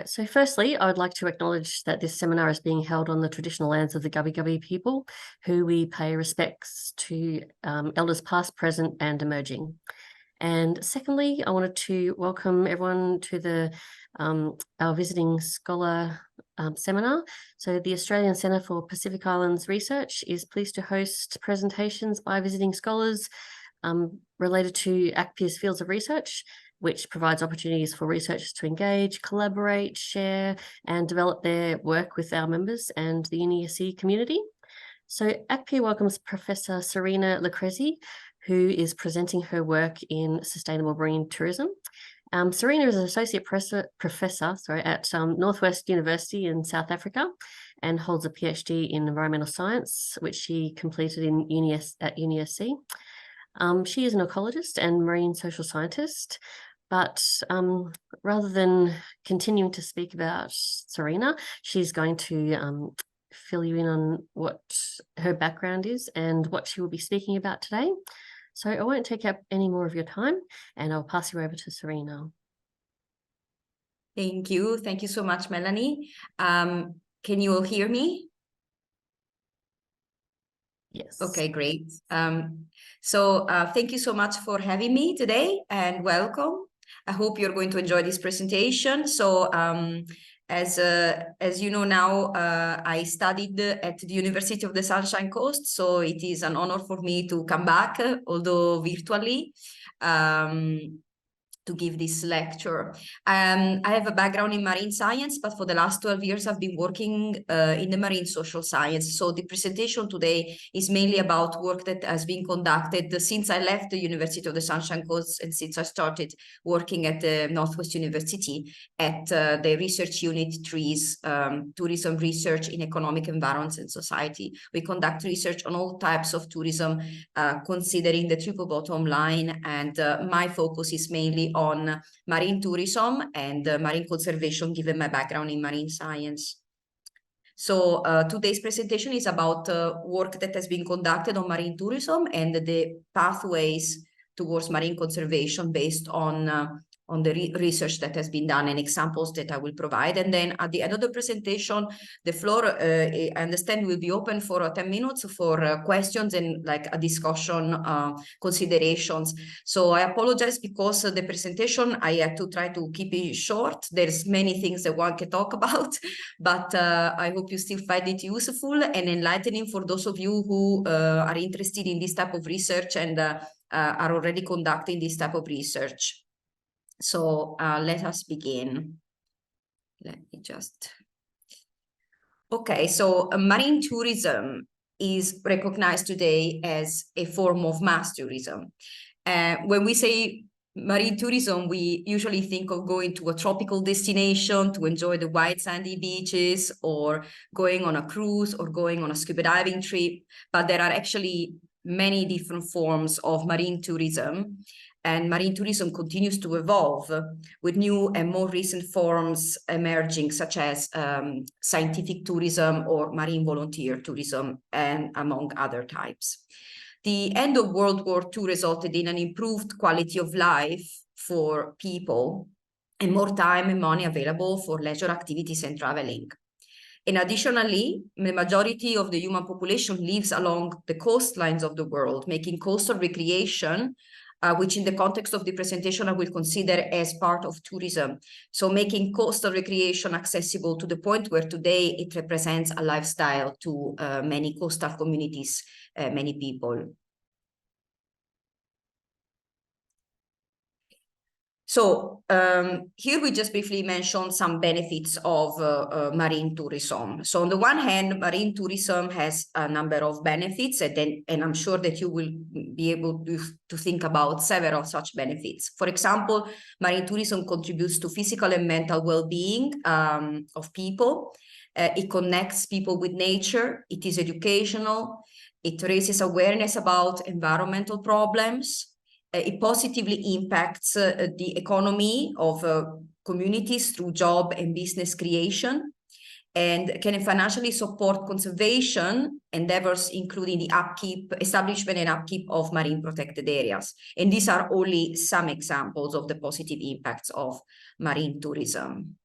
So firstly, I would like to acknowledge that this seminar is being held on the traditional lands of the Gubbi Gubbi people, who we pay respects to elders past, present and emerging. And secondly, I wanted to welcome everyone to the our Visiting Scholar seminar. So the Australian Centre for Pacific Islands Research is pleased to host presentations by visiting scholars related to ACPIR's fields of research, which provides opportunities for researchers to engage, collaborate, share, and develop their work with our members and the UniSC community. So ACPIR welcomes Professor Serena Lucrezi, who is presenting her work in sustainable marine tourism. Serena is an associate professor at Northwest University in South Africa and holds a PhD in environmental science, which she completed at UniSC. She is an ecologist and marine social scientist, but rather than continuing to speak about Serena, she's going to fill you in on what her background is and what she will be speaking about today. So I won't take up any more of your time and I'll pass you over to Serena. Thank you. Thank you so much, Melanie. Can you all hear me? Yes. Okay, great. Thank you so much for having me today and welcome. I hope you're going to enjoy this presentation. So as you know now, I studied at the University of the Sunshine Coast, so it is an honor for me to come back, although virtually, to give this lecture. I have a background in marine science, but for the last 12 years, I've been working in the marine social science. So the presentation today is mainly about work that has been conducted since I left the University of the Sunshine Coast and since I started working at the Northwest University at the research unit TREES, Tourism Research in Economic Environments and Society. We conduct research on all types of tourism, considering the triple bottom line, and my focus is mainly on marine tourism and marine conservation, given my background in marine science. So today's presentation is about work that has been conducted on marine tourism and the pathways towards marine conservation based on the research that has been done and examples that I will provide. And then at the end of the presentation, the floor, I understand, will be open for 10 minutes for questions and like a discussion, considerations. So I apologize because the presentation, I had to try to keep it short. There's many things that one can talk about, but I hope you still find it useful and enlightening for those of you who are interested in this type of research and are already conducting this type of research. So let us begin. Let me just... Okay, so marine tourism is recognized today as a form of mass tourism. When we say marine tourism, we usually think of going to a tropical destination to enjoy the white sandy beaches, or going on a cruise, or going on a scuba diving trip. But there are actually many different forms of marine tourism. And marine tourism continues to evolve with new and more recent forms emerging, such as scientific tourism or marine volunteer tourism, and among other types. The end of World War II resulted in an improved quality of life for people and more time and money available for leisure activities and traveling. And additionally, the majority of the human population lives along the coastlines of the world, making coastal recreation which in the context of the presentation I will consider as part of tourism. So making coastal recreation accessible to the point where today it represents a lifestyle to many coastal communities, many people. So here we just briefly mention some benefits of marine tourism. So on the one hand, marine tourism has a number of benefits, and I'm sure that you will be able to think about several such benefits. For example, marine tourism contributes to physical and mental well-being of people. It connects people with nature. It is educational. It raises awareness about environmental problems. It positively impacts the economy of communities through job and business creation, and can financially support conservation endeavors, including the establishment and upkeep of marine protected areas. And these are only some examples of the positive impacts of marine tourism.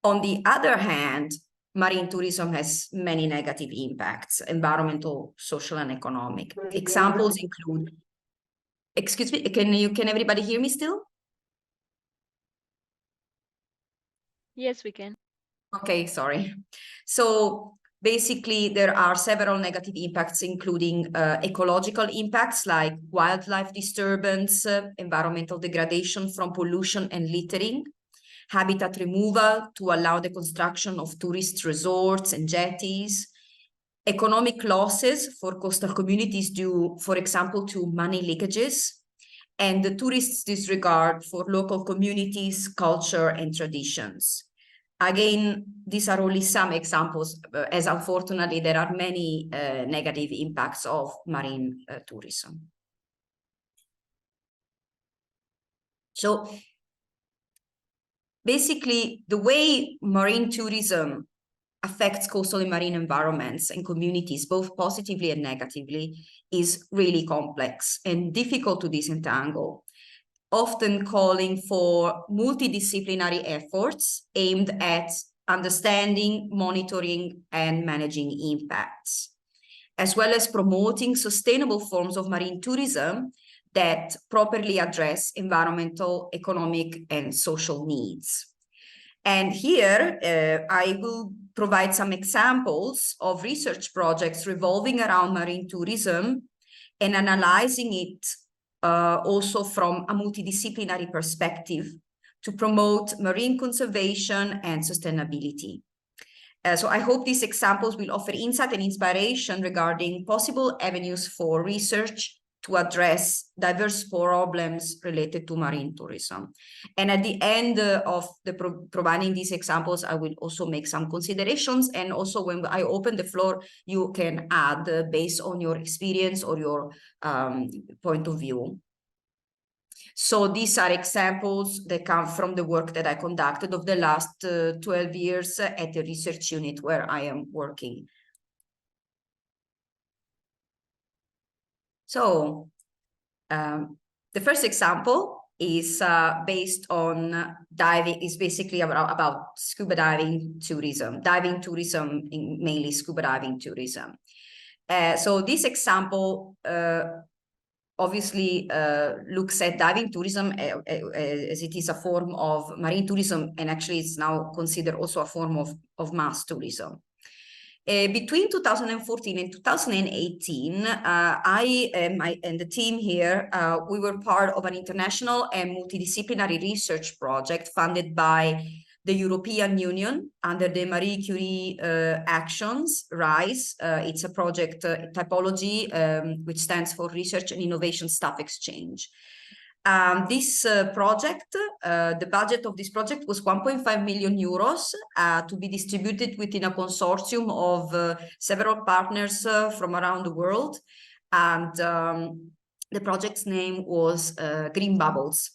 On the other hand, marine tourism has many negative impacts, environmental, social, and economic. Examples include, excuse me, can everybody hear me still? Yes, we can. Okay, sorry. So basically, there are several negative impacts, including ecological impacts like wildlife disturbance, environmental degradation from pollution and littering, habitat removal to allow the construction of tourist resorts and jetties, economic losses for coastal communities due, for example, to money leakages, and the tourists' disregard for local communities, culture, and traditions. Again, these are only some examples, as unfortunately there are many negative impacts of marine tourism. So basically, the way marine tourism affects coastal and marine environments and communities, both positively and negatively, is really complex and difficult to disentangle, often calling for multidisciplinary efforts aimed at understanding, monitoring, and managing impacts, as well as promoting sustainable forms of marine tourism that properly address environmental, economic, and social needs. And here, I will provide some examples of research projects revolving around marine tourism and analyzing it also from a multidisciplinary perspective to promote marine conservation and sustainability. So I hope these examples will offer insight and inspiration regarding possible avenues for research to address diverse problems related to marine tourism. And at the end of providing these examples, I will also make some considerations. And also when I open the floor, you can add based on your experience or your point of view. So these are examples that come from the work that I conducted of the last 12 years at the research unit where I am working. So the first example is based on diving, is basically about scuba diving tourism, mainly scuba diving tourism. So this example obviously looks at diving tourism as it is a form of marine tourism, and actually it's now considered also a form of mass tourism. Between 2014 and 2018, I and the team here, we were part of an international and multidisciplinary research project funded by the European Union under the Marie Curie Actions, RISE. It's a project typology, which stands for Research and Innovation Staff Exchange. This project, the budget of this project was 1.5 million euros to be distributed within a consortium of several partners from around the world. And the project's name was Green Bubbles.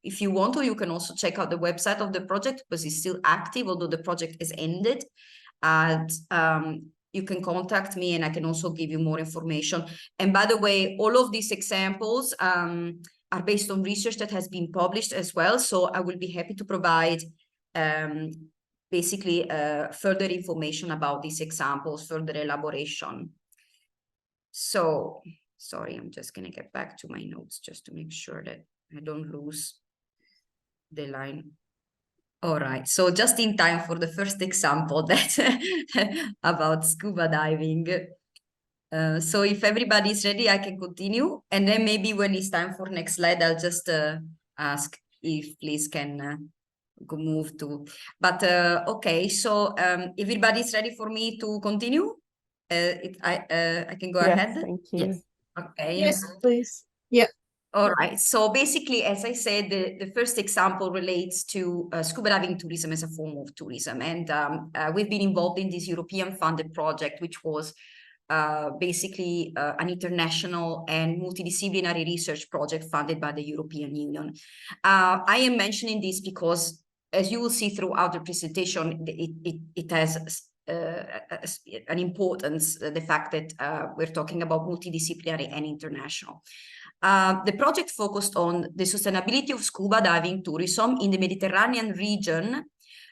If you want to, you can also check out the website of the project because it's still active, although the project is ended. And you can contact me and I can also give you more information. And by the way, all of these examples are based on research that has been published as well. So I will be happy to provide basically further information about these examples, further elaboration. So, sorry, I'm just going to get back to my notes just to make sure that I don't lose the line. All right, so just in time for the first example that about scuba diving. So if everybody's ready, I can continue. And then maybe when it's time for next slide, I'll just ask if please can move to. But okay, so everybody's ready for me to continue? I can go ahead? Thank you. Yes. Okay. Yes, please. Yeah. All right. So basically, as I said, the first example relates to scuba diving tourism as a form of tourism. And we've been involved in this European funded project, which was basically an international and multidisciplinary research project funded by the European Union. I am mentioning this because, as you will see throughout the presentation, it has an importance, the fact that we're talking about multidisciplinary and international. The project focused on the sustainability of scuba diving tourism in the Mediterranean region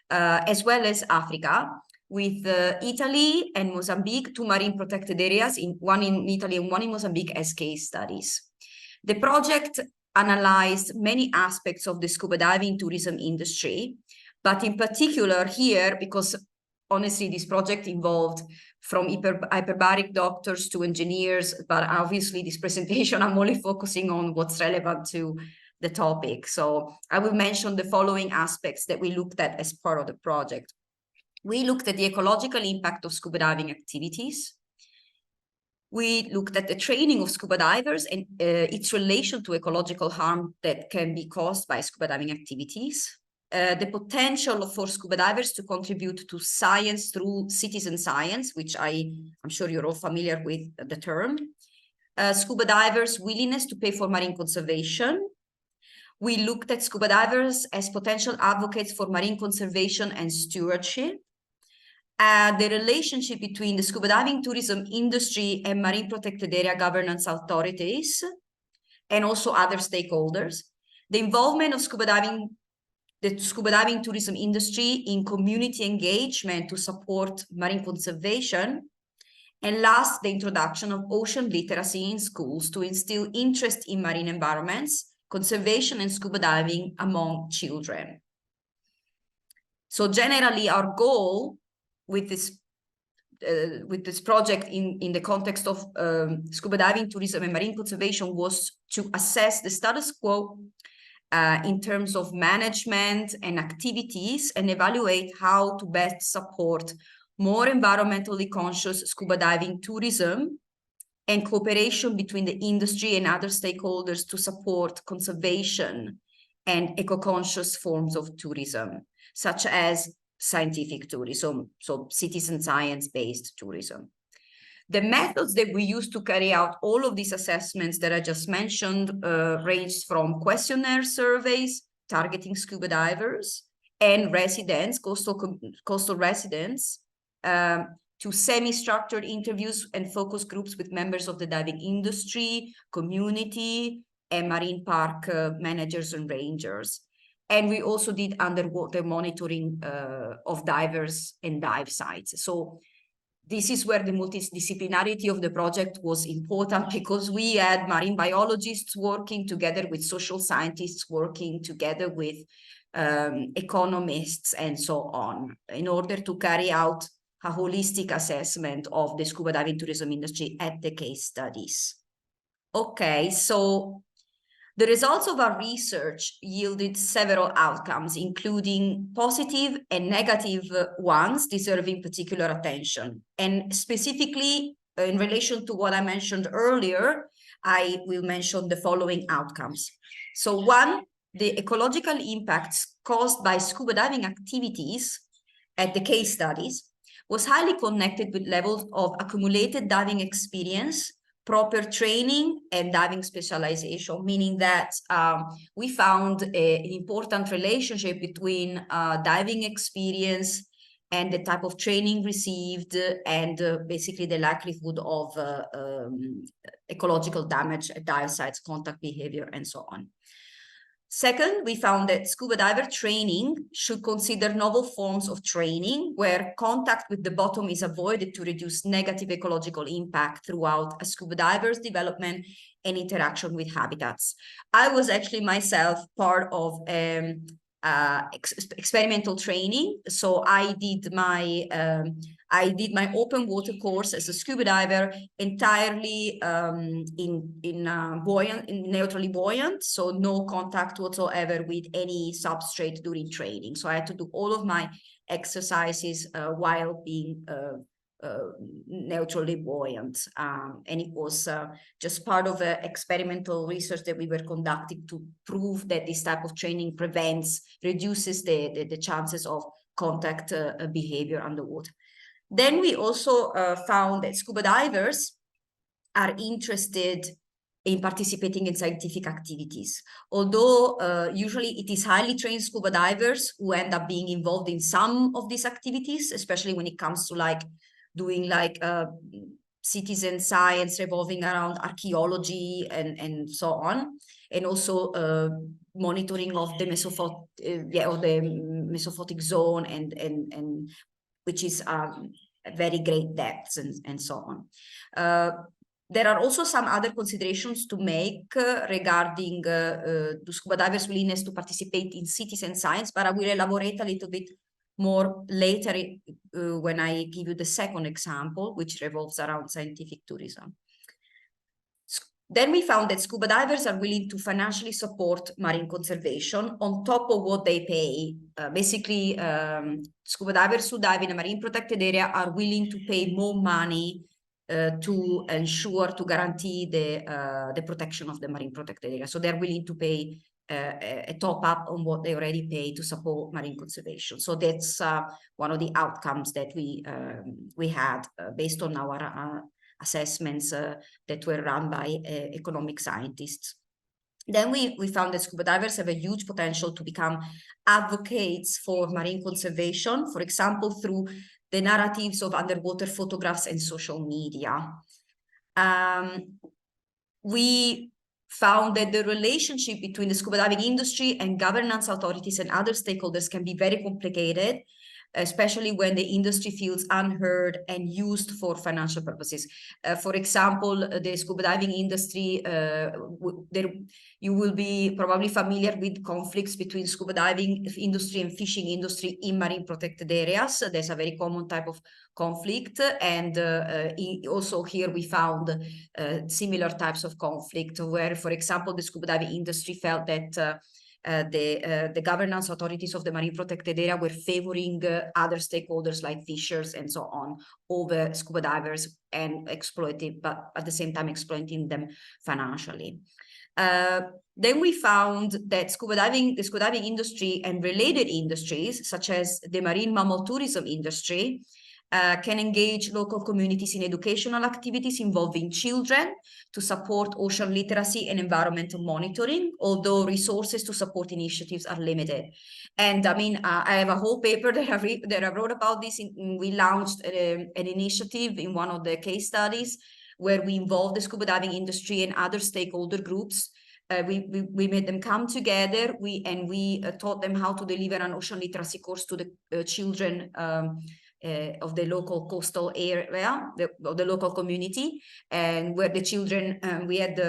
as well as Africa, with Italy and Mozambique, 2 marine protected areas, one in Italy and one in Mozambique, as case studies. The project analyzed many aspects of the scuba diving tourism industry, but in particular here, because honestly, this project involved from hyperbaric doctors to engineers, but obviously this presentation, I'm only focusing on what's relevant to the topic. So I will mention the following aspects that we looked at as part of the project. We looked at the ecological impact of scuba diving activities. We looked at the training of scuba divers and its relation to ecological harm that can be caused by scuba diving activities. The potential for scuba divers to contribute to science through citizen science, which I'm sure you're all familiar with the term. Scuba divers' willingness to pay for marine conservation. We looked at scuba divers as potential advocates for marine conservation and stewardship. The relationship between the scuba diving tourism industry and marine protected area governance authorities, and also other stakeholders. The involvement of the scuba diving tourism industry in community engagement to support marine conservation. And last, the introduction of ocean literacy in schools to instill interest in marine environments, conservation and scuba diving among children. So generally our goal with this project in the context of scuba diving tourism and marine conservation was to assess the status quo in terms of management and activities and evaluate how to best support more environmentally conscious scuba diving tourism and cooperation between the industry and other stakeholders to support conservation and eco-conscious forms of tourism, such as scientific tourism, so citizen science-based tourism. The methods that we use to carry out all of these assessments that I just mentioned ranged from questionnaire surveys targeting scuba divers and residents, coastal residents, to semi-structured interviews and focus groups with members of the diving industry, community, and marine park managers and rangers. And we also did underwater monitoring of divers and dive sites. So this is where the multidisciplinarity of the project was important, because we had marine biologists working together with social scientists, working together with economists and so on, in order to carry out a holistic assessment of the scuba diving tourism industry at the case studies. Okay, so the results of our research yielded several outcomes, including positive and negative ones deserving particular attention. And specifically, in relation to what I mentioned earlier, I will mention the following outcomes. So one, the ecological impacts caused by scuba diving activities at the case studies was highly connected with levels of accumulated diving experience, proper training, and diving specialization, meaning that we found an important relationship between diving experience and the type of training received and basically the likelihood of ecological damage at dive sites, contact behavior, and so on. Second, we found that scuba diver training should consider novel forms of training where contact with the bottom is avoided to reduce negative ecological impact throughout a scuba diver's development and interaction with habitats. I was actually myself part of experimental training. So I did my open water course as a scuba diver entirely neutrally buoyant, so no contact whatsoever with any substrate during training. So I had to do all of my exercises while being neutrally buoyant, and it was just part of experimental research that we were conducting to prove that this type of training reduces the chances of contact behavior underwater. Then we also found that scuba divers are interested in participating in scientific activities. Although usually it is highly trained scuba divers who end up being involved in some of these activities, especially when it comes to like doing like citizen science revolving around archaeology and so on, and also monitoring of the Mesophotic zone and which is very great depths and so on. There are also some other considerations to make regarding the scuba divers' willingness to participate in citizen science, but I will elaborate a little bit more later when I give you the second example, which revolves around scientific tourism. Then we found that scuba divers are willing to financially support marine conservation on top of what they pay. Basically, scuba divers who dive in a marine protected area are willing to pay more money to ensure, to guarantee the protection of the marine protected area. So they're willing to pay a top up on what they already pay to support marine conservation. So that's one of the outcomes that we had based on our assessments that were run by economic scientists. Then we found that scuba divers have a huge potential to become advocates for marine conservation, for example, through the narratives of underwater photographs and social media. We found that the relationship between the scuba diving industry and governance authorities and other stakeholders can be very complicated, especially when the industry feels unheard and used for financial purposes. For example, the scuba diving industry, you will be probably familiar with conflicts between scuba diving industry and fishing industry in marine protected areas. There's a very common type of conflict. And also here we found similar types of conflict where, for example, the scuba diving industry felt that the governance authorities of the marine protected area were favoring other stakeholders like fishers and so on over scuba divers and exploiting, but at the same time exploiting them financially. Then we found that the scuba diving industry and related industries, such as the marine mammal tourism industry, can engage local communities in educational activities involving children to support ocean literacy and environmental monitoring, although resources to support initiatives are limited. And I mean, I have a whole paper that I wrote about this. We launched an initiative in one of the case studies where we involved the scuba diving industry and other stakeholder groups. We made them come together. We taught them how to deliver an ocean literacy course to the children of the local coastal area, of the local community, and where the children, we had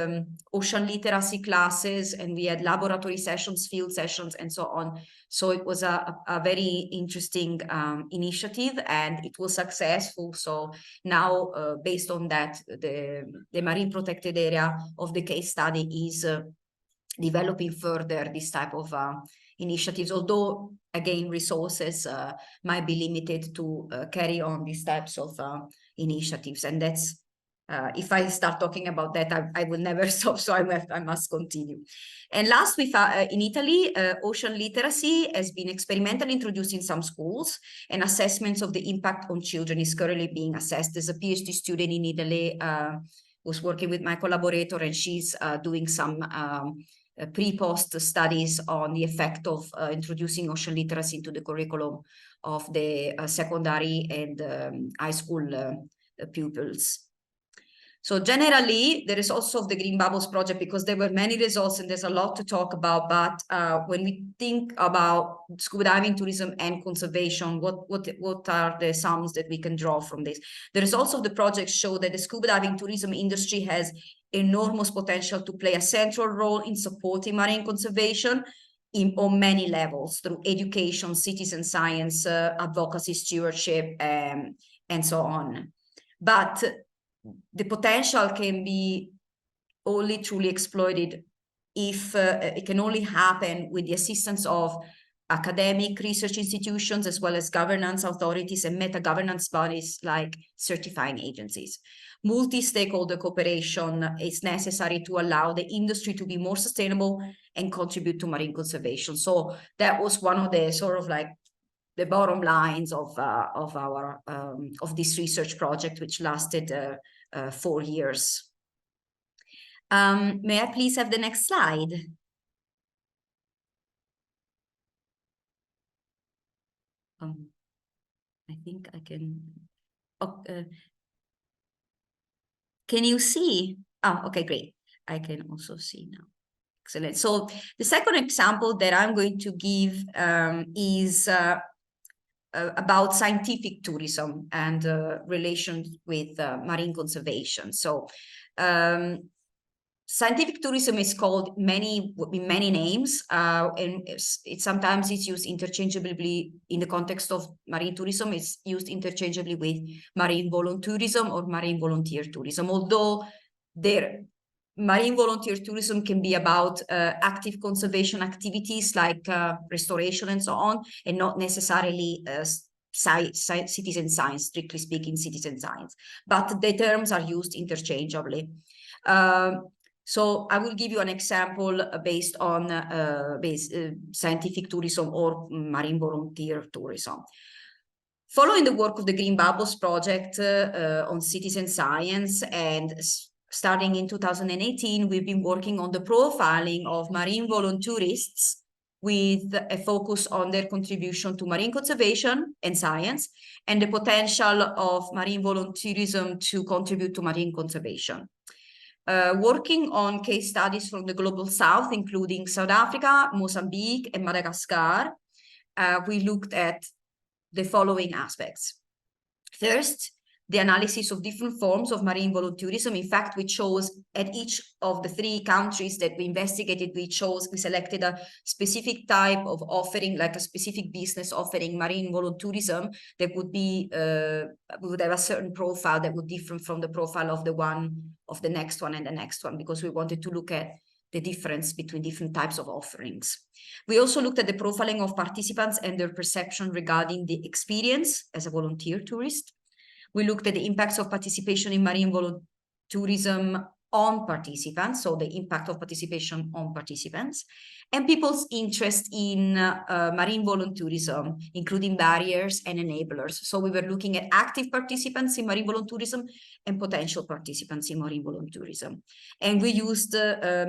ocean literacy classes, and we had laboratory sessions, field sessions, and so on. So it was a very interesting initiative, and it was successful. So now, based on that, the marine protected area of the case study is developing further this type of initiatives, although again resources might be limited to carry on these types of initiatives. And that's if I start talking about that, I will never stop, so I must continue. And last, we found in Italy, ocean literacy has been experimentally introduced in some schools, and assessments of the impact on children is currently being assessed. There's a PhD student in Italy who's working with my collaborator, and she's doing some pre-post studies on the effect of introducing ocean literacy into the curriculum of the secondary and high school pupils. So generally, the results of the Green Bubbles project, because there were many results and there's a lot to talk about, but when we think about scuba diving, tourism, and conservation, what are the sums that we can draw from this? The results of the project show that the scuba diving tourism industry has enormous potential to play a central role in supporting marine conservation on many levels, through education, citizen science, advocacy, stewardship, and so on. But the potential can be only truly exploited if it can only happen with the assistance of academic research institutions, as well as governance authorities and meta-governance bodies like certifying agencies. Multi-stakeholder cooperation is necessary to allow the industry to be more sustainable and contribute to marine conservation. So that was one of the sort of like the bottom lines of this research project, which lasted 4 years. May I please have the next slide? I think I can. Can you see? Oh, okay, great. I can also see now. Excellent. So the second example that I'm going to give is about scientific tourism and relations with marine conservation. So scientific tourism is called many names, and sometimes it's used interchangeably in the context of marine tourism. It's used interchangeably with marine volontourism or marine volunteer tourism, although marine volunteer tourism can be about active conservation activities like restoration and so on, and not necessarily citizen science, strictly speaking, citizen science. But the terms are used interchangeably. So I will give you an example based on scientific tourism or marine volunteer tourism. Following the work of the Green Bubbles project on citizen science, and starting in 2018, we've been working on the profiling of marine volunteerists with a focus on their contribution to marine conservation and science, and the potential of marine volunteerism to contribute to marine conservation. Working on case studies from the Global South, including South Africa, Mozambique, and Madagascar, we looked at the following aspects. First, the analysis of different forms of marine volunteerism. In fact, we chose at each of the 3 countries that we investigated, we selected a specific type of offering, like a specific business offering marine volunteerism that would be, would have a certain profile that would differ from the profile of the next one and the next one, because we wanted to look at the difference between different types of offerings. We also looked at the profiling of participants and their perception regarding the experience as a volunteer tourist. We looked at the impacts of participation in marine volunteerism on participants, so the impact of participation on participants, and people's interest in marine volunteerism, including barriers and enablers. So we were looking at active participants in marine volunteerism and potential participants in marine volunteerism. And we used we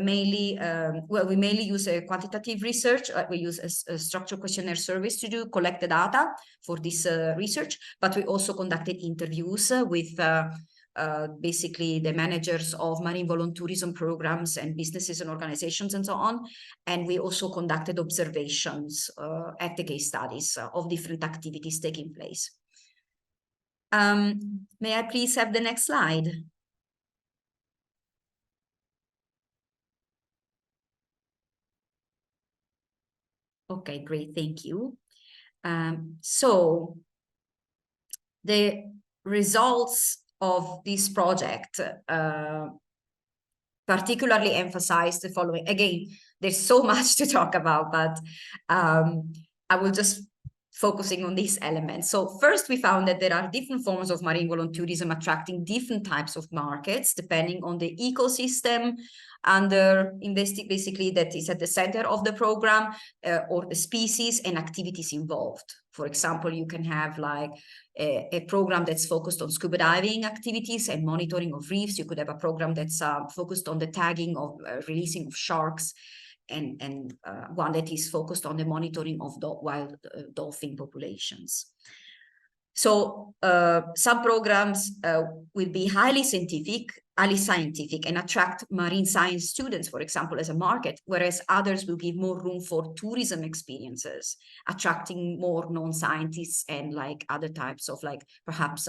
mainly use a quantitative research. We use a structured questionnaire surveys to collect the data for this research, but we also conducted interviews with basically the managers of marine volunteerism programs and businesses and organizations and so on. And we also conducted observations at the case studies of different activities taking place. May I please have the next slide? Okay, great, thank you. So the results of this project particularly emphasize the following. Again, there's so much to talk about, but I will just focusing on these elements. So first, we found that there are different forms of marine volunteerism attracting different types of markets depending on the ecosystem under basically that is at the center of the program, or the species and activities involved. For example, you can have like a program that's focused on scuba diving activities and monitoring of reefs. You could have a program that's focused on the tagging of releasing of sharks, and one that is focused on the monitoring of wild dolphin populations. So some programs will be highly scientific and attract marine science students, for example, as a market, whereas others will give more room for tourism experiences, attracting more non-scientists and like other types of like perhaps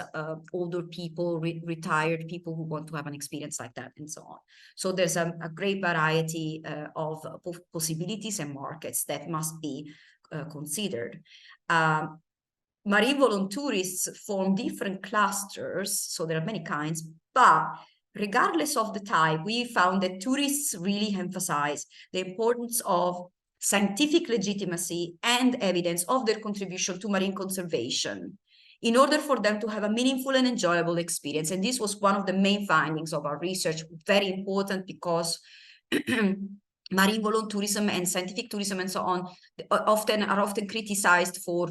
older people, retired people who want to have an experience like that and so on. So there's a great variety of possibilities and markets that must be considered. Marine volunteerists form different clusters, so there are many kinds, but regardless of the type, we found that tourists really emphasize the importance of scientific legitimacy and evidence of their contribution to marine conservation in order for them to have a meaningful and enjoyable experience. And this was one of the main findings of our research, very important because marine volunteerism and scientific tourism and so on are often criticized for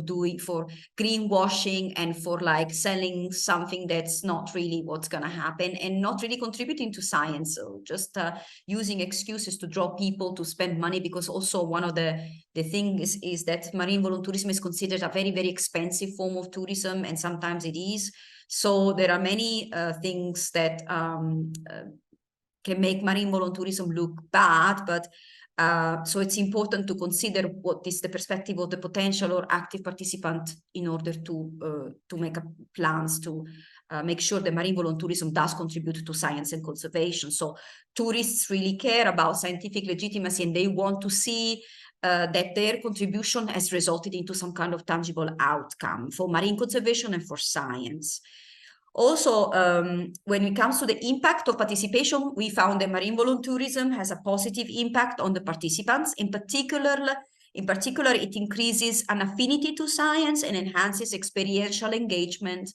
greenwashing and for like selling something that's not really what's going to happen and not really contributing to science. So just using excuses to draw people to spend money, because also one of the things is that marine volunteerism is considered a very, very expensive form of tourism, and sometimes it is. So there are many things that can make marine volontourism look bad, but so it's important to consider what is the perspective of the potential or active participant in order to make plans to make sure that marine volontourism does contribute to science and conservation. So tourists really care about scientific legitimacy, and they want to see that their contribution has resulted into some kind of tangible outcome for marine conservation and for science. Also, when it comes to the impact of participation, we found that marine volontourism has a positive impact on the participants. In particular, it increases an affinity to science and enhances experiential engagement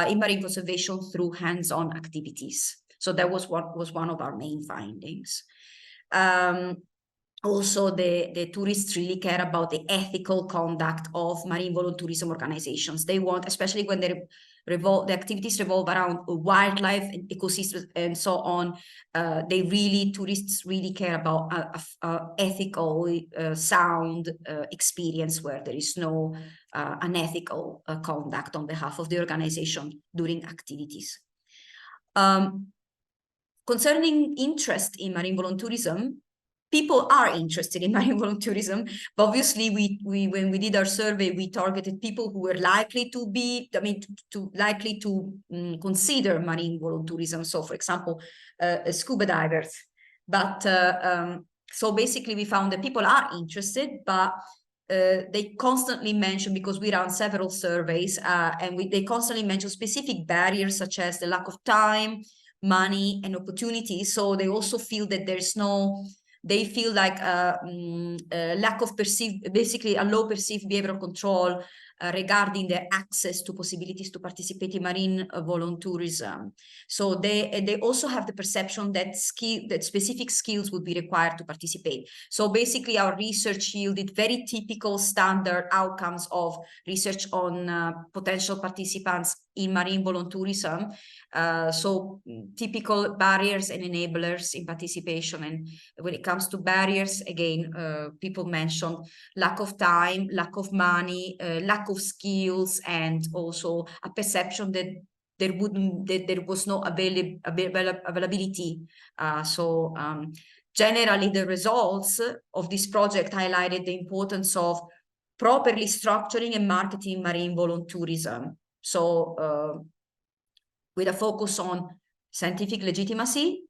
in marine conservation through hands-on activities. So that was what was one of our main findings. Also, the tourists really care about the ethical conduct of marine volontourism organizations. They want, especially when the activities revolve around wildlife and ecosystems and so on, tourists really care about ethical, sound experience where there is no unethical conduct on behalf of the organization during activities. Concerning interest in marine volontourism, people are interested in marine volontourism, but obviously when we did our survey, we targeted people who were likely to consider marine volontourism. So, for example, scuba divers. But so basically, we found that people are interested, but they constantly mention, because we ran several surveys, they constantly mention specific barriers such as the lack of time, money, and opportunity. So they also feel that they feel like a lack of basically a low perceived behavioral control regarding their access to possibilities to participate in marine volontourism. So they also have the perception that specific skills would be required to participate. So basically our research yielded very typical standard outcomes of research on potential participants in marine volontourism. So typical barriers and enablers in participation. And when it comes to barriers, again, people mentioned lack of time, lack of money, lack of skills, and also a perception that there was no availability. Generally, the results of this project highlighted the importance of properly structuring and marketing marine volontourism. So with a focus on scientific legitimacy,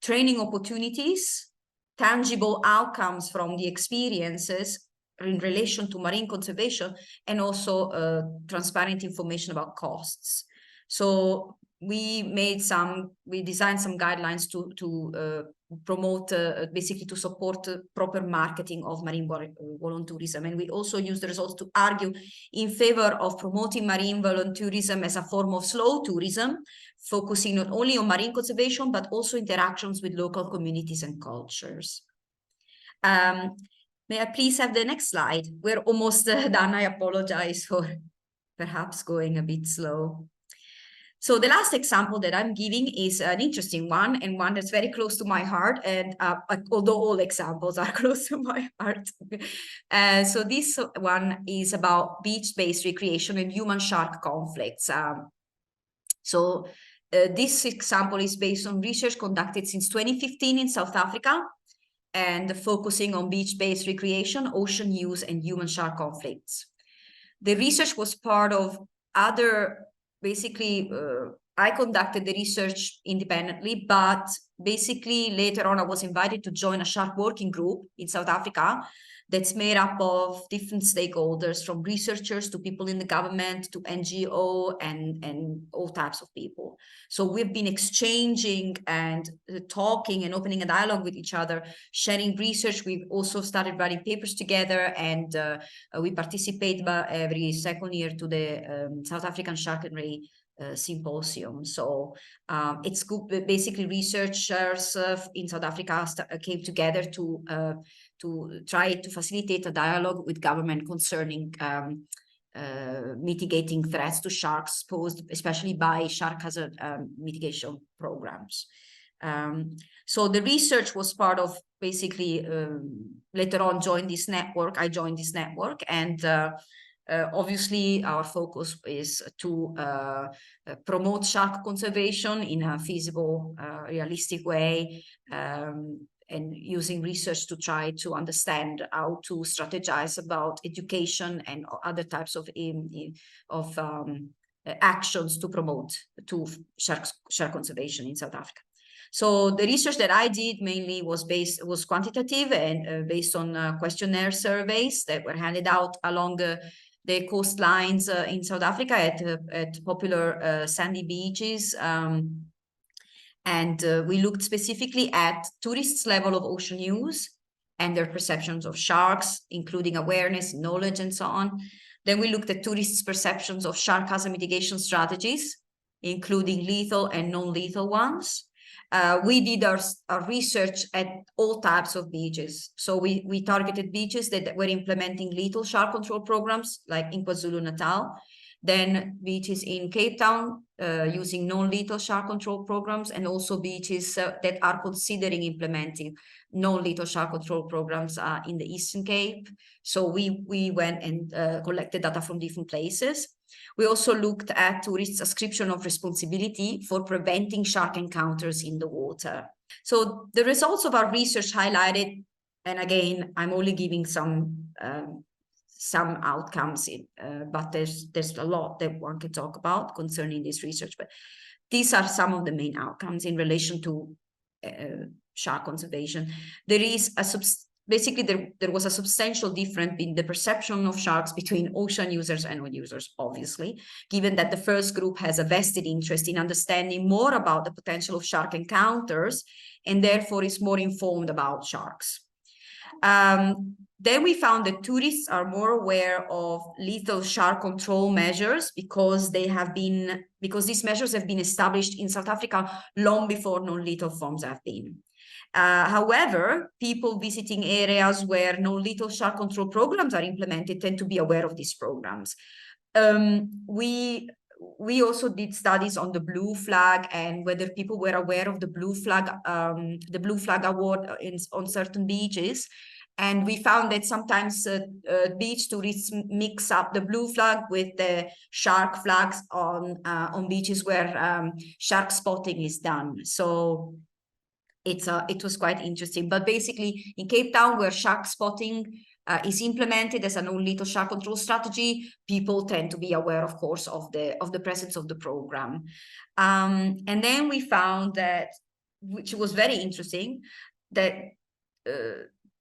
training opportunities, tangible outcomes from the experiences in relation to marine conservation, and also transparent information about costs. So we designed some guidelines to promote, basically to support proper marketing of marine volontourism. And we also used the results to argue in favor of promoting marine volontourism as a form of slow tourism, focusing not only on marine conservation, but also interactions with local communities and cultures. May I please have the next slide? We're almost done. I apologize for perhaps going a bit slow. So the last example that I'm giving is an interesting one, and one that's very close to my heart, and although all examples are close to my heart. So this one is about beach-based recreation and human-shark conflicts. This example is based on research conducted since 2015 in South Africa, and focusing on beach-based recreation, ocean use, and human-shark conflicts. The research was part of other, basically, I conducted the research independently, but basically later on I was invited to join a shark working group in South Africa that's made up of different stakeholders, from researchers to people in the government to NGO and all types of people. So we've been exchanging and talking and opening a dialogue with each other, sharing research. We've also started writing papers together, and we participate every second year to the South African Shark and Ray Symposium. So it's good. Basically, researchers in South Africa came together to try to facilitate a dialogue with government concerning mitigating threats to sharks posed especially by shark hazard mitigation programs. So the research was part of, basically, later on joined this network. I joined this network, and Obviously, our focus is to promote shark conservation in a feasible, realistic way, and using research to try to understand how to strategize about education and other types of actions to promote shark conservation in South Africa. So the research that I did mainly was quantitative and based on questionnaire surveys that were handed out along the coastlines in South Africa at popular sandy beaches. And we looked specifically at tourists' level of ocean use and their perceptions of sharks, including awareness, knowledge, and so on. Then we looked at tourists' perceptions of shark hazard mitigation strategies, including lethal and non-lethal ones. We did our research at all types of beaches. So we targeted beaches that were implementing lethal shark control programs, like in KwaZulu-Natal. Then beaches in Cape Town using non-lethal shark control programs, and also beaches that are considering implementing non-lethal shark control programs in the Eastern Cape. So we went and collected data from different places. We also looked at tourists' ascription of responsibility for preventing shark encounters in the water. So the results of our research highlighted, and again, I'm only giving some outcomes, but there's a lot that one can talk about concerning this research. But these are some of the main outcomes in relation to shark conservation. There is basically there was a substantial difference in the perception of sharks between ocean users and non-users, obviously, given that the first group has a vested interest in understanding more about the potential of shark encounters and therefore is more informed about sharks. Then we found that tourists are more aware of lethal shark control measures because these measures have been established in South Africa long before non-lethal forms have been. However, people visiting areas where non-lethal shark control programs are implemented tend to be aware of these programs. We also did studies on the blue flag and whether people were aware of the blue flag award on certain beaches. And we found that sometimes beach tourists mix up the blue flag with the shark flags on beaches where shark spotting is done. So it was quite interesting. But basically, in Cape Town, where shark spotting is implemented as a non-lethal shark control strategy, people tend to be aware, of course, of the presence of the program. And then we found that, which was very interesting, that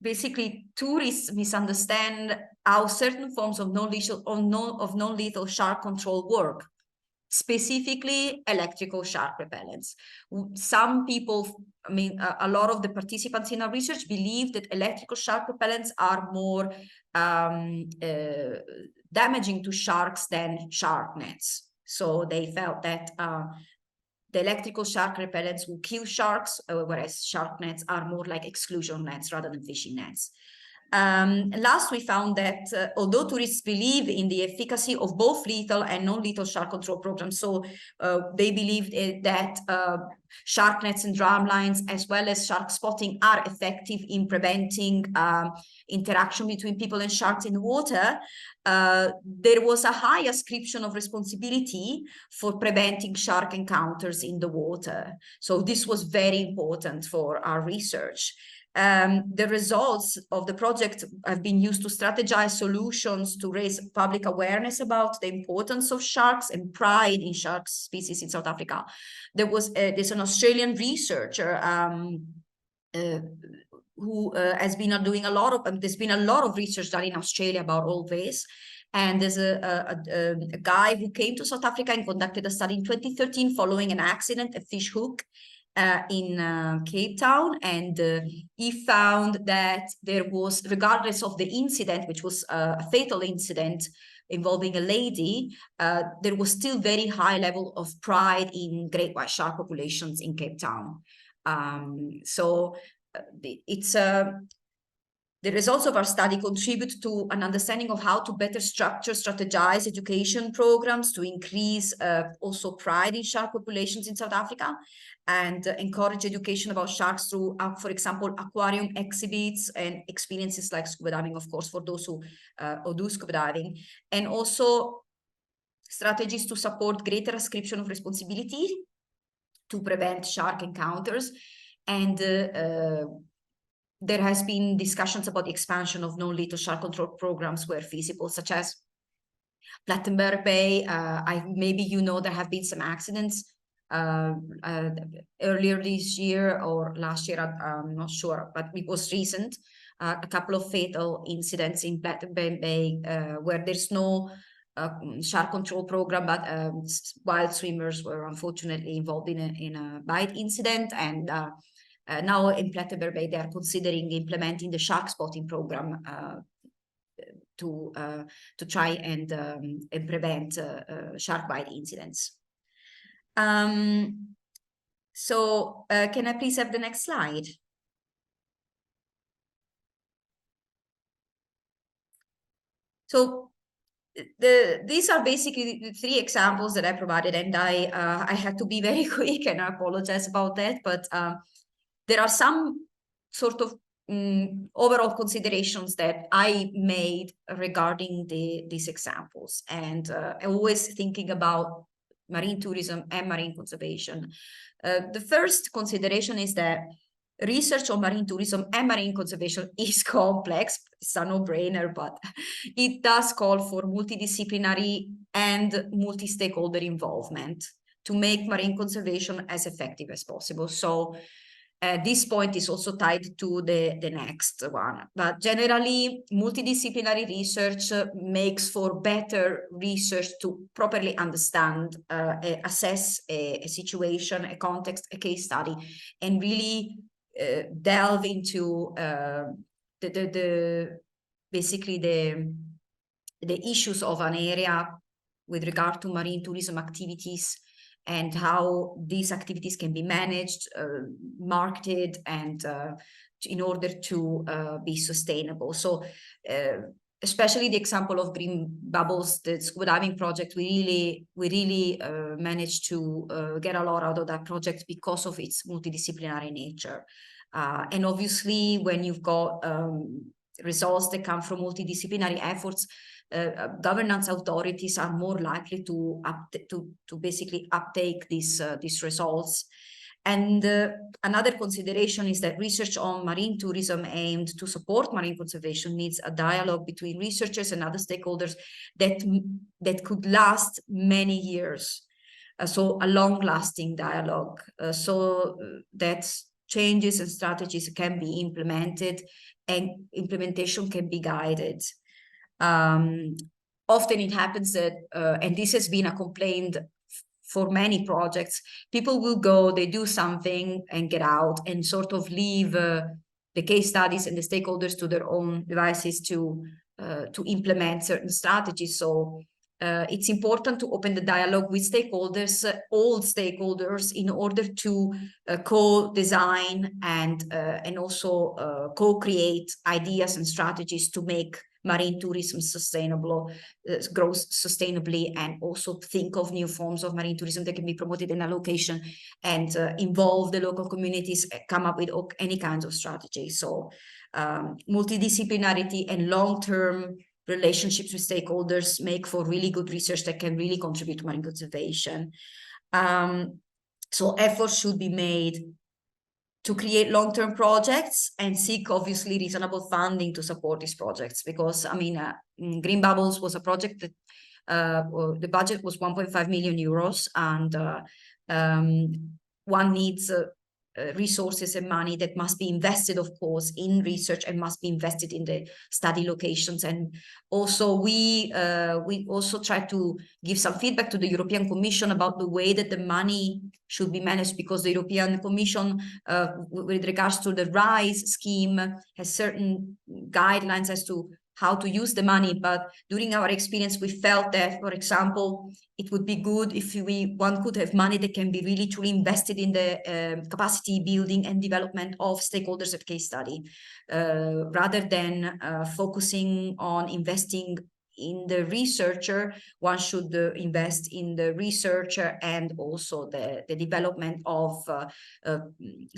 basically tourists misunderstand how certain forms of non-lethal shark control work, specifically electrical shark repellents. Some people, a lot of the participants in our research believe that electrical shark repellents are more damaging to sharks than shark nets. So they felt that the electrical shark repellents will kill sharks, whereas shark nets are more like exclusion nets rather than fishing nets. Last, we found that although tourists believe in the efficacy of both lethal and non-lethal shark control programs, so they believe that shark nets and drum lines, as well as shark spotting, are effective in preventing interaction between people and sharks in the water, there was a high ascription of responsibility for preventing shark encounters in the water. So this was very important for our research. The results of the project have been used to strategize solutions to raise public awareness about the importance of sharks and pride in shark species in South Africa. There's an Australian researcher who has been doing there's been a lot of research done in Australia about all this. And there's a guy who came to South Africa and conducted a study in 2013 following an accident, a fish hook, in Cape Town, and he found that there was, regardless of the incident, which was a fatal incident involving a lady, there was still very high level of pride in great white shark populations in Cape Town. So it's The results of our study contribute to an understanding of how to better strategize education programs to increase also pride in shark populations in South Africa, and encourage education about sharks through, for example, aquarium exhibits and experiences like scuba diving, of course, for those who do scuba diving, and also strategies to support greater ascription of responsibility to prevent shark encounters. And there has been discussions about the expansion of non-lethal shark control programs where feasible, such as Plettenberg Bay. Maybe you know there have been some accidents earlier this year or last year, I'm not sure, but it was recent. A couple of fatal incidents in Plettenberg Bay where there's no shark control program, but wild swimmers were unfortunately involved in a bite incident, and now in Plettenberg Bay, they are considering implementing the shark spotting program to try and prevent shark bite incidents. So can I please have the next slide? So these are basically the three examples that I provided, and I had to be very quick, and I apologize about that, but there are some sort of overall considerations that I made regarding these examples, and always thinking about marine tourism and marine conservation. The first consideration is that research on marine tourism and marine conservation is complex. It's a no-brainer, but it does call for multidisciplinary and multi-stakeholder involvement to make marine conservation as effective as possible. So this point is also tied to the next one. But generally, multidisciplinary research makes for better research to properly understand, assess a situation, a context, a case study, and really delve into basically the issues of an area with regard to marine tourism activities, and how these activities can be managed, marketed, and in order to be sustainable. So especially the example of Green Bubbles, the scuba diving project, we really managed to get a lot out of that project because of its multidisciplinary nature. And obviously, when you've got results that come from multidisciplinary efforts, governance authorities are more likely to basically uptake these results. And another consideration is that research on marine tourism aimed to support marine conservation needs a dialogue between researchers and other stakeholders that could last many years. So a long-lasting dialogue, so that changes and strategies can be implemented and implementation can be guided. Often it happens that, and this has been a complaint for many projects, people will go, they do something and get out and sort of leave the case studies and the stakeholders to their own devices to implement certain strategies. So it's important to open the dialogue with stakeholders, all stakeholders, in order to co-design and also co-create ideas and strategies to make marine tourism sustainable, grow sustainably, and also think of new forms of marine tourism that can be promoted in a location and involve the local communities, come up with any kinds of strategies. So multidisciplinarity and long-term relationships with stakeholders make for really good research that can really contribute to marine conservation. So efforts should be made to create long-term projects and seek obviously reasonable funding to support these projects, because I mean, Green Bubbles was a project that the budget was 1.5 million euros, and one needs resources and money that must be invested, of course, in research and must be invested in the study locations. And also we also try to give some feedback to the European Commission about the way that the money should be managed, because the European Commission, with regards to the RISE scheme, has certain guidelines as to how to use the money. But during our experience, we felt that, for example, it would be good if one could have money that can be really truly invested in the capacity building and development of stakeholders at case study, rather than focusing on investing in the researcher. One should invest in the researcher and also the development of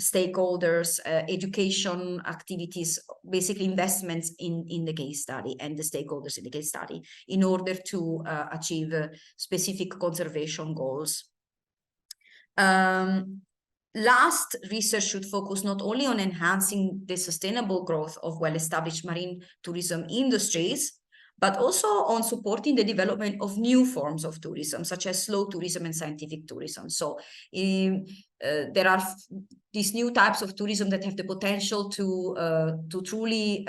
stakeholders, education activities, basically investments in the case study and the stakeholders in the case study in order to achieve specific conservation goals. Last, research should focus not only on enhancing the sustainable growth of well-established marine tourism industries, but also on supporting the development of new forms of tourism, such as slow tourism and scientific tourism. So there are these new types of tourism that have the potential to truly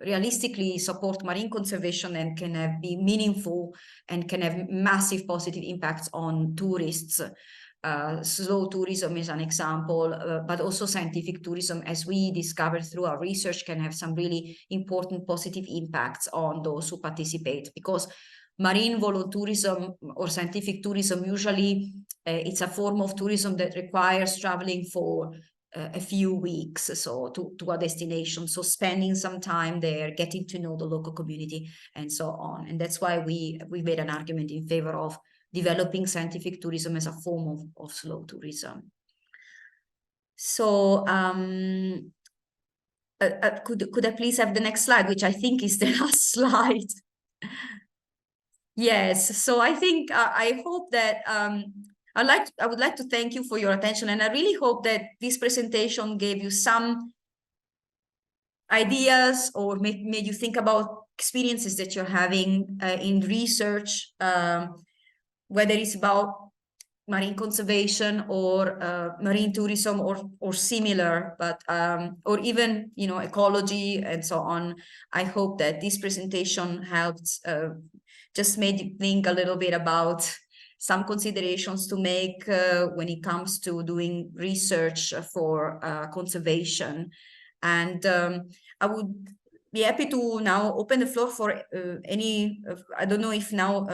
realistically support marine conservation and can be meaningful and can have massive positive impacts on tourists. Slow tourism is an example, but also scientific tourism, as we discovered through our research, can have some really important positive impacts on those who participate, because marine volunteerism or scientific tourism, usually it's a form of tourism that requires traveling for a few weeks, so to a destination, so spending some time there, getting to know the local community and so on. And that's why we made an argument in favor of developing scientific tourism as a form of slow tourism. So could I please have the next slide, which I think is the last slide? Yes, so I think I hope that I would like to thank you for your attention, and I really hope that this presentation gave you some ideas or made you think about experiences that you're having in research, whether it's about marine conservation or marine tourism or similar, but or even, you know, ecology and so on. I hope that this presentation helped, just made you think a little bit about some considerations to make when it comes to doing research for conservation. And I would be happy to now open the floor for any, I don't know if now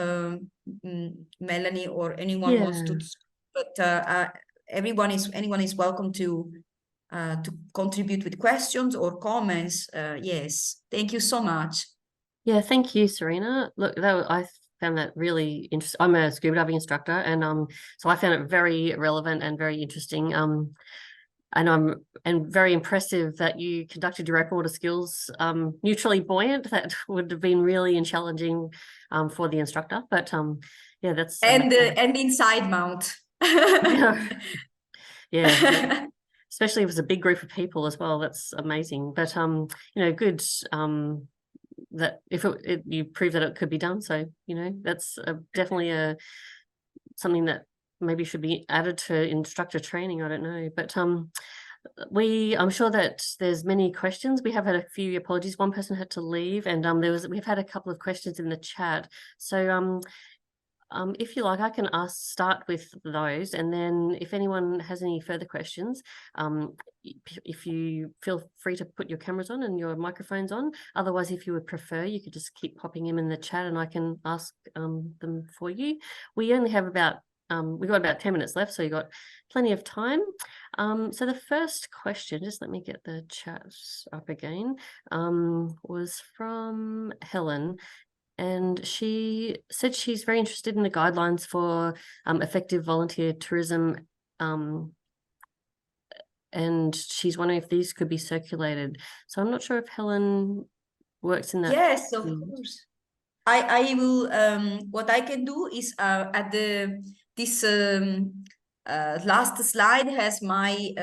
Melanie or anyone wants to, but anyone is welcome to contribute with questions or comments. Yes, thank you so much. Yeah, thank you, Serena. Look, I found that really interesting. I'm a scuba diving instructor, and so I found it very relevant and very interesting. And very impressive that you conducted your open water skills neutrally buoyant. That would have been really challenging for the instructor. But yeah, that's and inside mount. yeah. Especially if it's a big group of people as well. That's amazing. But you know, good that if you prove that it could be done. So, you know, that's definitely something that maybe should be added to instructor training. I don't know, but I'm sure that there's many questions. We have had a few apologies. One person had to leave, and we've had a couple of questions in the chat. So if you like, I can start with those, and then if anyone has any further questions, if you feel free to put your cameras on and your microphones on. Otherwise, if you would prefer, you could just keep popping them in the chat and I can ask them for you. We only have we've got about 10 minutes left, so you've got plenty of time. So the first question, just let me get the chat up again, was from Helen. And she said she's very interested in the guidelines for effective volunteer tourism, and she's wondering if these could be circulated. So I'm not sure if Helen works in that. Yes, of course. I will. What I can do is at this last slide has my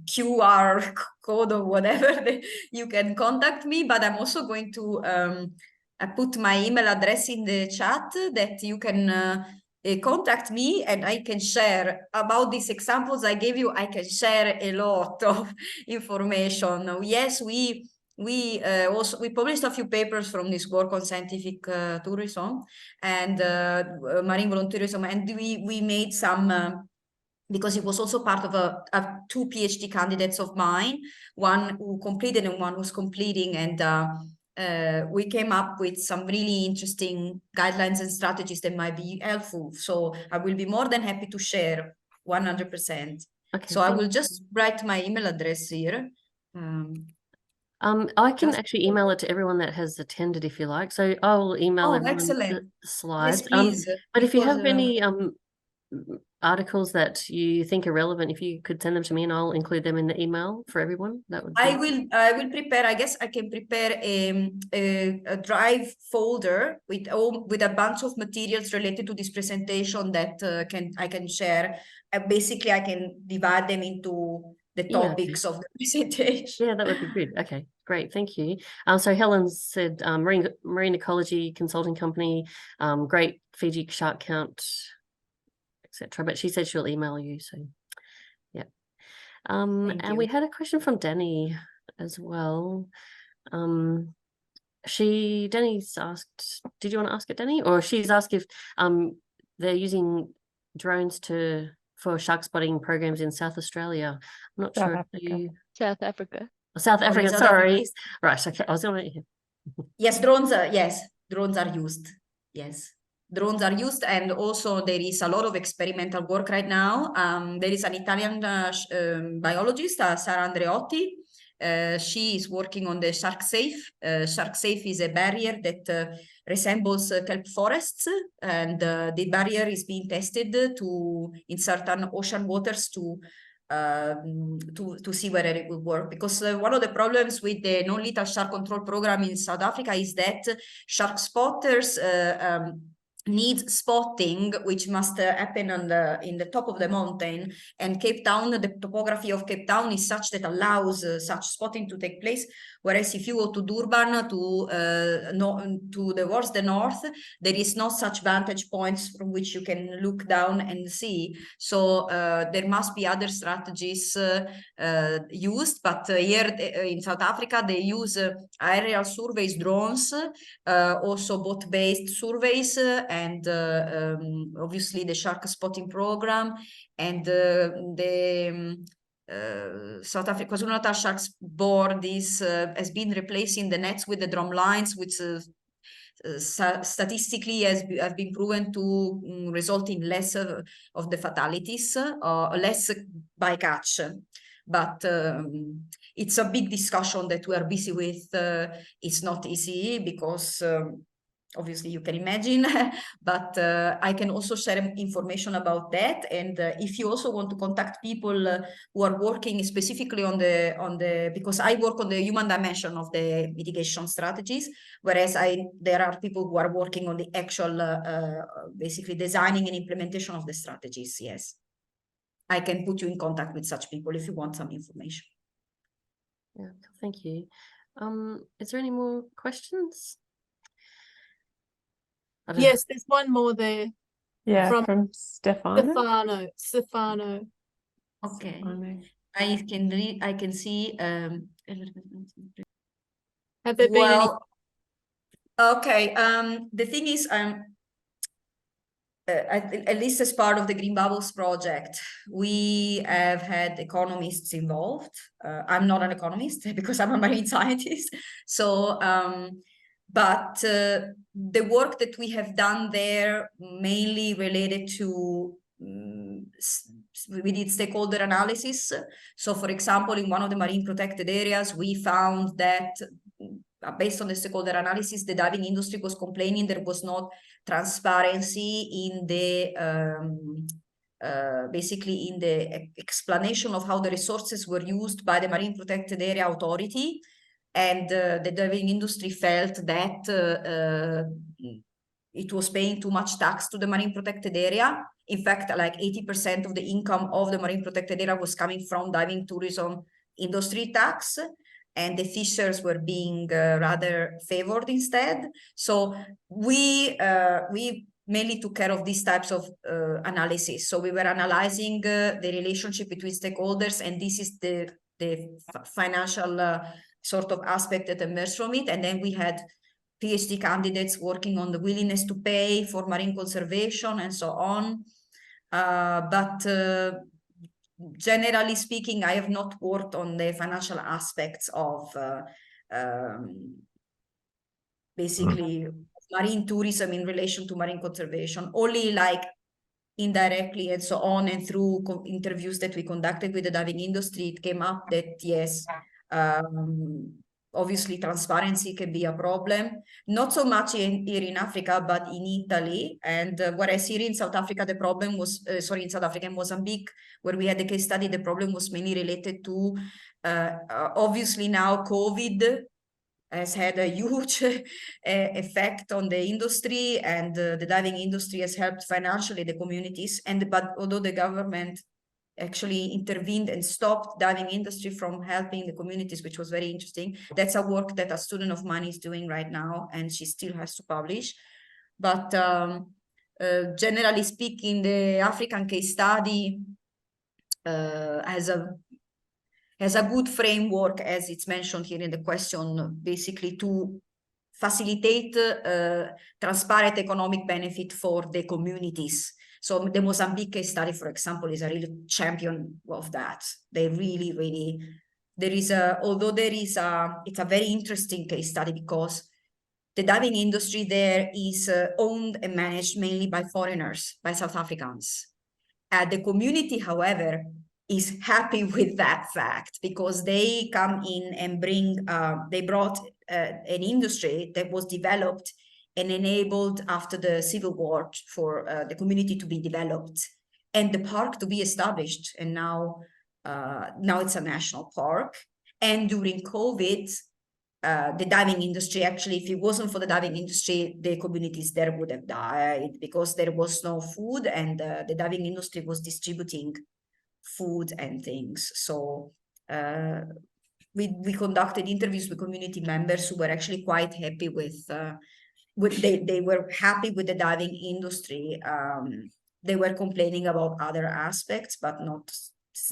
QR code or whatever. You can contact me, but I'm also going to I put my email address in the chat that you can contact me, and I can share about these examples I gave you. I can share a lot of information. Yes, we published a few papers from this work on scientific tourism and marine volunteerism, and we made some because it was also part of two PhD candidates of mine, one who completed and one who's completing, and we came up with some really interesting guidelines and strategies that might be helpful. So I will be more than happy to share 100%. Okay, So I will just write my email address here. I can Just- actually email it to everyone that has attended if you like. So I'll email Oh, everyone excellent. the slides. Yes, please. But if you because, have any articles that you think are relevant, if you could send them to me and I'll include them in the email for everyone, that would be... I will prepare, I guess I can prepare a drive folder with a bunch of materials related to this presentation that I can share. Basically, I can divide them into the Yeah, okay. topics of the presentation. Yeah, that would be good. Okay, great. Thank you. So Helen said marine ecology consulting company, great Fiji shark count, etc. But she said she'll email you. So yeah. Thank And you. we had a question from Danny as well. Danny's asked, did you want to ask it, Danny? Or she's asked if they're using drones for shark spotting programs in South Australia. I'm not sure if you... South Africa. South Oh, Africa, South sorry. Africa. Right, okay. I was going to... Yes, drones are used. Yes, drones are used, and also there is a lot of experimental work right now. There is an Italian biologist, Sara Andreotti. She is working on the shark safe. Shark safe is a barrier that resembles kelp forests, and the barrier is being tested in certain ocean waters to see whether it will work, because one of the problems with the non-lethal shark control program in South Africa is that shark spotters need spotting, which must happen in the top of the mountain, and Cape Town, the topography of Cape Town is such that allows such spotting to take place, whereas if you go to Durban, towards the north, there is no such vantage points from which you can look down and see. So there must be other strategies used, but here in South Africa they use aerial surveys, drones, also boat-based surveys, and obviously the shark spotting program, and the South Africa KwaZulu-Natal Sharks Board has been replacing the nets with the drum lines, which statistically have been proven to result in less of the fatalities, less bycatch. But it's a big discussion that we are busy with. It's not easy because obviously you can imagine, but I can also share information about that. And if you also want to contact people who are working specifically on the, because I work on the human dimension of the mitigation strategies, whereas there are people who are working on the actual, basically designing and implementation of the strategies. Yes, I can put you in contact with such people if you want some information. Yeah, thank you. Is there any more questions? Yes, there's one more there. Yeah, from Stefano. Okay. Stefano. I can see. Have there been any? Okay. The thing is, at least as part of the Green Bubbles project, we have had economists involved. I'm not an economist because I'm a marine scientist. So, but the work that we have done there mainly related to, we did stakeholder analysis. So for example, in one of the marine protected areas, we found that based on the stakeholder analysis, the diving industry was complaining there was not transparency in the basically in the explanation of how the resources were used by the Marine Protected Area Authority, and the diving industry felt that it was paying too much tax to the Marine Protected Area. In fact, like 80% of the income of the Marine Protected Area was coming from diving tourism industry tax, and the fishers were being rather favored instead. So we mainly took care of these types of analysis. So we were analyzing the relationship between stakeholders, and this is the financial sort of aspect that emerged from it. And then we had PhD candidates working on the willingness to pay for marine conservation and so on. But generally speaking, I have not worked on the financial aspects of basically marine tourism in relation to marine conservation, only like indirectly and so on, and through interviews that we conducted with the diving industry, it came up that yes, obviously transparency can be a problem, not so much here in Africa, but in Italy. And whereas here in South Africa, the problem was, in South Africa and Mozambique, where we had the case study, the problem was mainly related to, obviously now COVID has had a huge effect on the industry, and the diving industry has helped financially the communities. But although the government actually intervened and stopped diving industry from helping the communities, which was very interesting. That's a work that a student of mine is doing right now, and she still has to publish. But generally speaking, the African case study has a good framework, as it's mentioned here in the question, basically to facilitate transparent economic benefit for the communities. So the Mozambique case study, for example, is a real champion of that. They really, it's a very interesting case study because the diving industry there is owned and managed mainly by foreigners, by South Africans. The community, however, is happy with that fact because they come in and they brought an industry that was developed and enabled after the Civil War for the community to be developed and the park to be established. And now it's a national park. And during COVID, the diving industry, actually, if it wasn't for the diving industry, the communities there would have died because there was no food, and the diving industry was distributing food and things. So we conducted interviews with community members who were actually quite happy with they were happy with the diving industry. They were complaining about other aspects, but not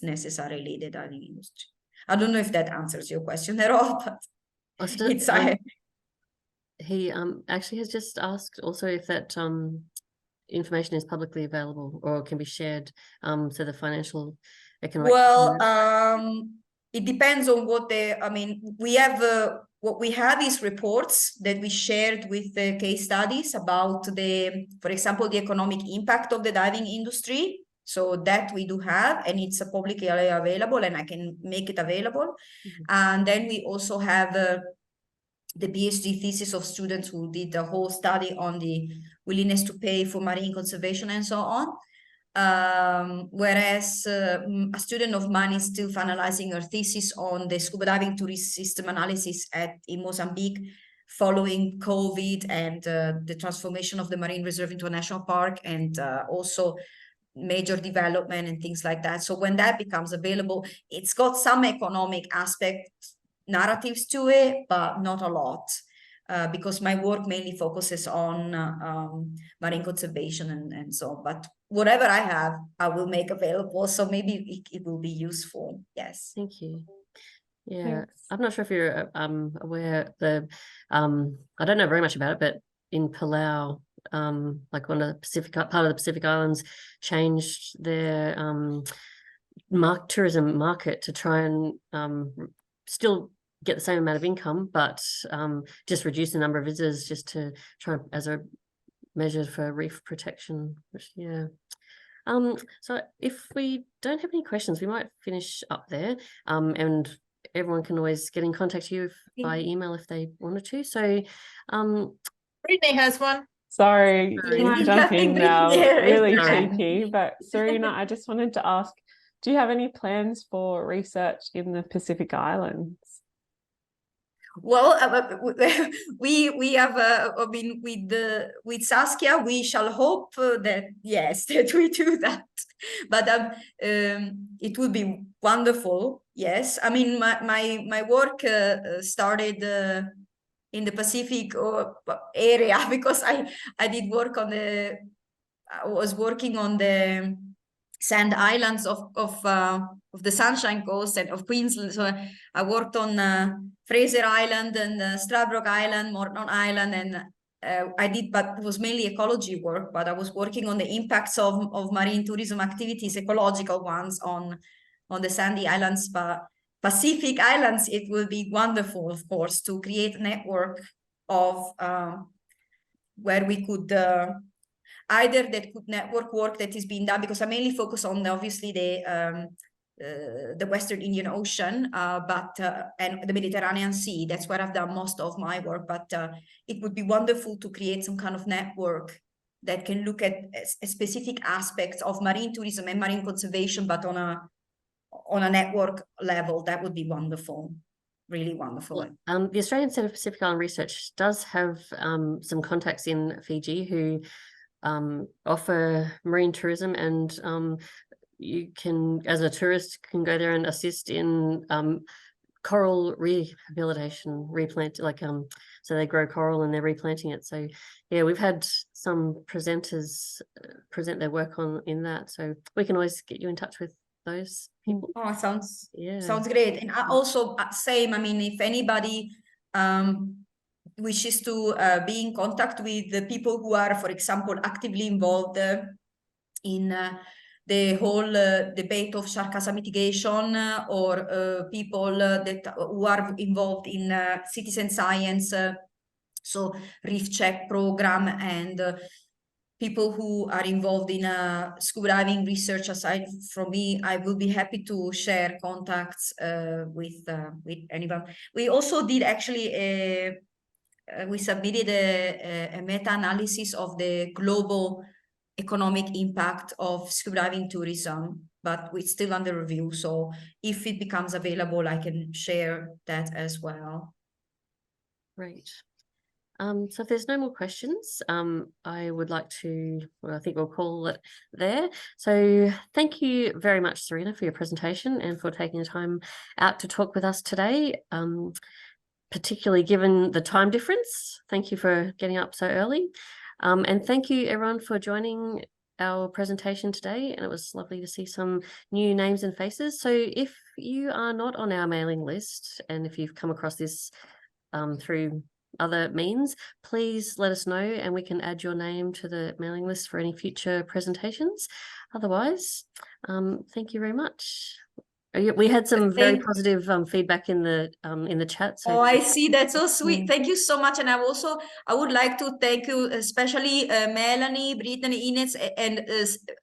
necessarily the diving industry. I don't know if that answers your question at all, but it's he actually has just asked also if that information is publicly available or can be shared, so the financial economic. Well, it depends on what we have. What we have is reports that we shared with the case studies about for example, the economic impact of the diving industry. So that we do have, and it's publicly available, and I can make it available. Mm-hmm. And then we also have the PhD thesis of students who did the whole study on the willingness to pay for marine conservation and so on. Whereas a student of mine is still finalizing her thesis on the scuba diving tourist system analysis in Mozambique following COVID and the transformation of the marine reserve into a national park, and also major development and things like that. So when that becomes available, it's got some economic aspect narratives to it, but not a lot. Because my work mainly focuses on marine conservation and so on. But whatever I have, I will make available. So maybe it will be useful. Yes. Thank you. Yeah, thanks. I'm not sure if you're aware I don't know very much about it, but in Palau, like one of the Pacific part of the Pacific Islands changed their tourism market to try and still get the same amount of income, but just reduce the number of visitors, just to try as a measure for reef protection. Which, yeah. So if we don't have any questions, we might finish up there. And everyone can always get in contact with you by email if they wanted to. So, Brittany has one. Sorry, can I jump in now? Really cheeky, but Serena, I just wanted to ask, do you have any plans for research in the Pacific Islands? Well, we have, with Saskia, we shall hope that, yes, that we do that. But it would be wonderful, yes. I mean, my work started in the Pacific area because I did work I was working on the sand islands of the Sunshine Coast and of Queensland. So I worked on Fraser Island and Stradbroke Island, Morton Island, and I did, but it was mainly ecology work, but I was working on the impacts of marine tourism activities, ecological ones on the sandy islands, but Pacific Islands. It will be wonderful, of course, to create a network of where we could either that could network work that is being done, because I mainly focus on obviously the Western Indian Ocean, and the Mediterranean Sea. That's where I've done most of my work. But it would be wonderful to create some kind of network that can look at specific aspects of marine tourism and marine conservation, but on a network level. That would be wonderful, really wonderful. The Australian Centre for Pacific Island Research does have some contacts in Fiji who offer marine tourism, and you can, as a tourist, can go there and assist in coral rehabilitation, replant, so they grow coral and they're replanting it. So yeah, we've had some presenters present their work in that, so we can always get you in touch with those people. Oh, sounds great. And I also same, I mean, if anybody wishes to be in contact with the people who are, for example, actively involved in the whole debate of shark hazard mitigation, or people who are involved in citizen science, so reef check program, and people who are involved in scuba diving research aside from me, I will be happy to share contacts with anyone. We also did actually we submitted a meta-analysis of the global economic impact of scuba diving tourism, but it's still under review. So if it becomes available, I can share that as well. Great. So if there's no more questions, I would like to, well, I think we'll call it there. So thank you very much, Serena, for your presentation and for taking the time out to talk with us today, particularly given the time difference. Thank you for getting up so early. And thank you everyone for joining our presentation today. And it was lovely to see some new names and faces. So if you are not on our mailing list, and if you've come across this through other means, please let us know and we can add your name to the mailing list for any future presentations. Otherwise, thank you very much. We had some very positive feedback in the chat. So I see, that's so sweet. Thank you so much. And I would like to thank you, especially Melanie, Brittany, Ines, and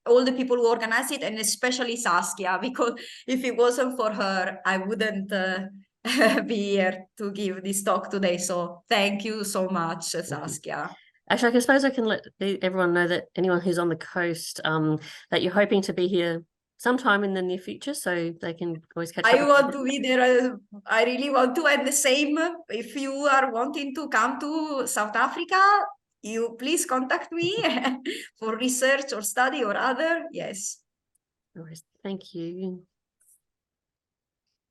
all the people who organized it, and especially Saskia, because if it wasn't for her, I wouldn't be here to give this talk today. So thank you so much, Saskia. Actually, I suppose I can let everyone know that anyone who's on the coast, that you're hoping to be here sometime in the near future, so they can always catch up. I want to be there. I really want to. And the same, if you are wanting to come to South Africa, you please contact me for research or study or other. Yes. Thank you.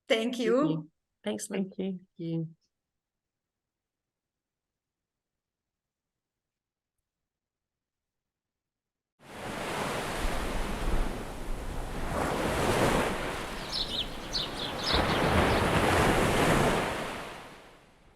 Thank you. Thanks. Thank you. Thank you.